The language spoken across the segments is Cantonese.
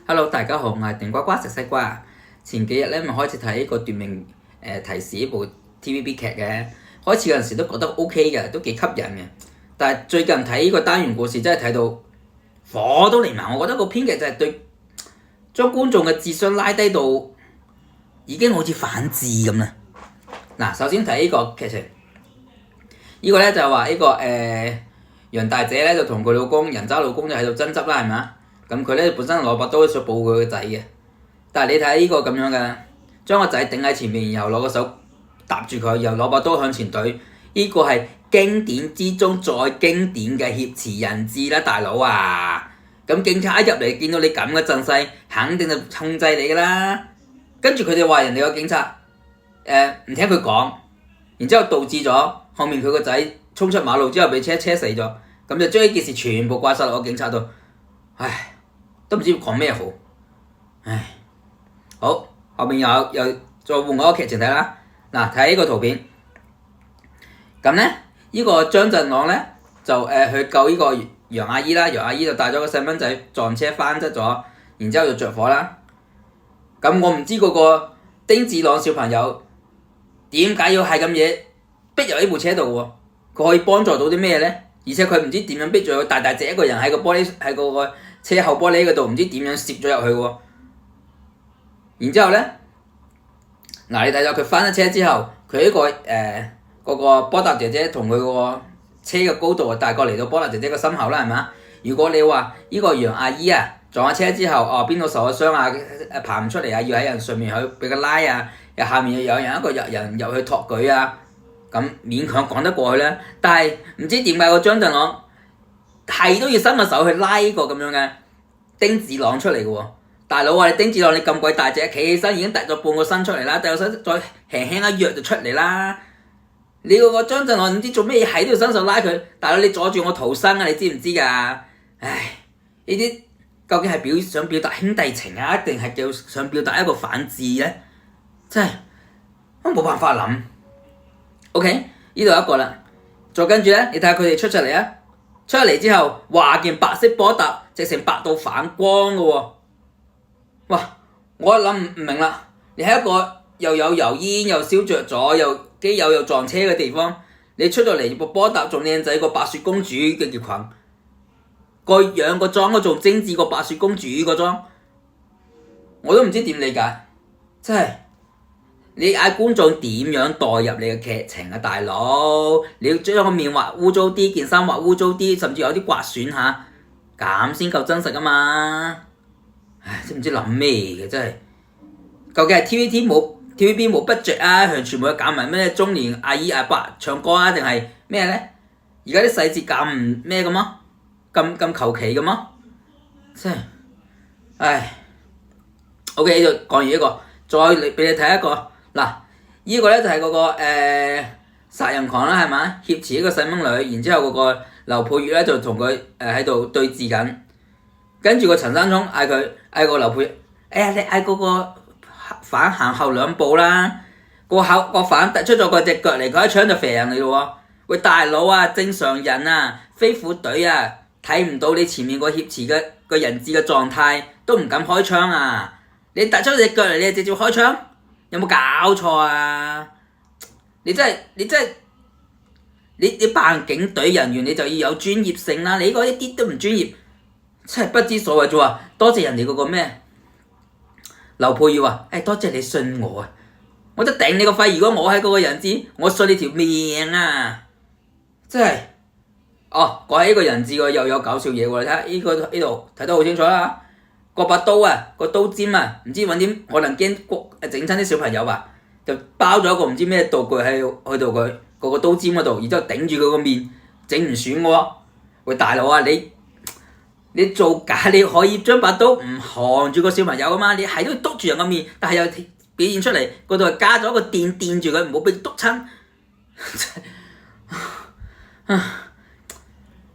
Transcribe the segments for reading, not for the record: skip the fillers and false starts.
Hello，大家好，我係定呱呱食西瓜啊。前幾日咧咪開始睇呢個奪命提示呢部 TVB 劇嘅，開始嗰陣時都覺得 OK 嘅，都幾吸引嘅。但係最近睇呢個單元故事真係睇到火都嚟埋，我覺得個編劇就係對將觀眾嘅智商拉低到已經好似反智咁啦。嗱，首先睇呢個劇情，呢個咧就係話呢個楊大姐咧就同佢老公人渣老公就喺度爭執啦，係咪啊？咁佢咧本身攞把刀想保護佢個仔嘅，但係你睇呢個咁樣嘅，將個仔頂喺前面，然後攞個手搭住佢，然後攞把刀向前懟，呢個係經典之中再經典嘅挾持人質啦，大佬啊！咁警察一入嚟見到你咁嘅陣勢，肯定就控制你噶啦。跟住佢哋話人哋個警察唔聽佢講，然之後導致咗後面佢個仔衝出馬路之後被車死咗，咁就將呢件事全部掛晒落個警察度，唉！都唔知要講咩好，唉，好，後面又再換我個劇情睇啦。嗱，睇呢個圖片，咁咧呢個張振朗咧就去救呢個楊阿姨啦，楊阿姨就帶咗個細蚊仔撞車翻側咗，然之後就着火啦。咁我唔知嗰個丁子朗小朋友點解要係咁嘢逼入呢部車度喎？佢可以幫助到啲咩咧？而且佢唔知點樣逼住佢大隻一個人喺個玻璃喺個車後玻璃嗰度，唔知點樣攝咗入去喎。然之後咧，嗱你睇到佢翻咗車之後，佢呢個嗰個波達姐姐同佢個車嘅高度大概嚟到波達姐姐個心口啦，係咪？如果你話呢個楊阿姨啊撞咗車之後，邊度受咗傷啊？爬唔出嚟啊，要喺人上面去俾佢拉啊，下面又有人入去托舉啊，咁勉強講得過去啦。但係唔知點解個張振朗係都要伸個手去拉呢個咁樣嘅丁子朗出嚟嘅喎。大佬啊，你丁子朗你咁鬼大隻，企起身已經突咗半個身出嚟啦，突個身再輕輕一躍就出嚟啦。你個張振朗唔知做咩嘢喺度伸手拉佢，大佬你阻住我逃生啊！你知唔知㗎？唉，呢啲究竟係想表達兄弟情啊，定係想表達一個反智咧？真係都冇辦法諗。OK， 呢度有一個啦，再跟住咧，你睇下佢哋出嚟啊！出嚟之後，話件白色波達，直成白到反光嘅喎。哇！我諗唔明啦，你喺一個又有油煙又燒着咗又機油又撞車嘅地方，你出咗嚟部波達仲靚仔過白雪公主嘅條裙，個樣個裝都仲精緻過白雪公主個裝，我都唔知點理解，真係你嗌觀眾點樣代入你嘅劇情啊，大佬！你要將個面畫污糟啲，件衫畫污糟啲，甚至有啲刮損下，咁先夠真實啊嘛！唉，都唔知諗咩嘅真係，究竟係 TVB 冇 budget 啊，全部搞埋咩中年阿姨阿伯唱歌啊，定係咩咧？而家啲細節咁唔咩嘅麼？咁求其嘅麼？真係，唉 ，OK 就講完呢個，再嚟俾你睇一個，嗱，呢個咧就係嗰個殺人狂啦，係咪？挾持一個細蚊女，然之後嗰個劉佩玥咧就同佢喺度對峙緊。跟住個陳山聰嗌個劉佩玥，哎呀你嗌嗰個犯行後兩步啦，個犯突出咗個隻腳嚟，佢一槍就射人嚟咯喎！喂大佬啊，正常人啊，飛虎隊啊，睇唔到你前面個挾持嘅個人質嘅狀態，都唔敢開槍啊！你突出隻腳嚟，你直接開槍，有冇搞錯啊？你扮警隊人員，你就要有專業性啦！你呢個一啲都唔專業。真係不知所謂，就話多謝人哋嗰個咩？劉佩玥話：多謝你信我啊！我都頂你個肺！如果我係嗰個人質，我信你條命啊！真係，講起呢個人質又有搞笑嘢喎！你睇下呢度睇得好清楚啦，個把刀啊，個刀尖啊，唔知揾啲可能驚整親啲小朋友吧，就包咗一個唔知咩道具喺度佢個刀尖嗰度，然之後頂住佢個面，整唔損嘅喎！喂大佬啊，你做假你可以將把刀唔含住個小朋友啊嘛，你係都要督住人個面，但係又表現出嚟嗰度係加咗個墊住佢，唔好俾佢督親。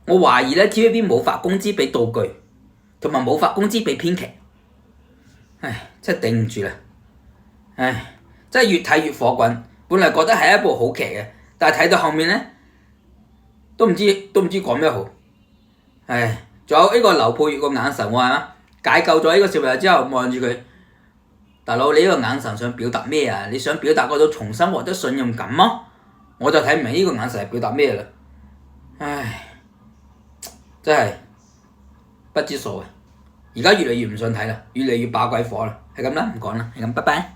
我懷疑咧 TVB 冇發工資俾道具，同埋冇發工資俾編劇，唉，真係頂唔住啦！唉，真係越睇越火滾。本來覺得係一部好劇嘅，但係睇到後面咧，都唔知講咩好，唉。仲有呢個劉佩玥個眼神喎，係嘛？解救咗呢個小朋友之後，望住佢，大佬你呢個眼神想表達咩啊？你想表達嗰種重新獲得信任感嗎？我就睇唔明呢個眼神係表達咩啦。唉，真係不知所謂。而家越嚟越唔想睇啦，越嚟越把鬼火啦。係咁啦，唔講啦，係咁，拜拜。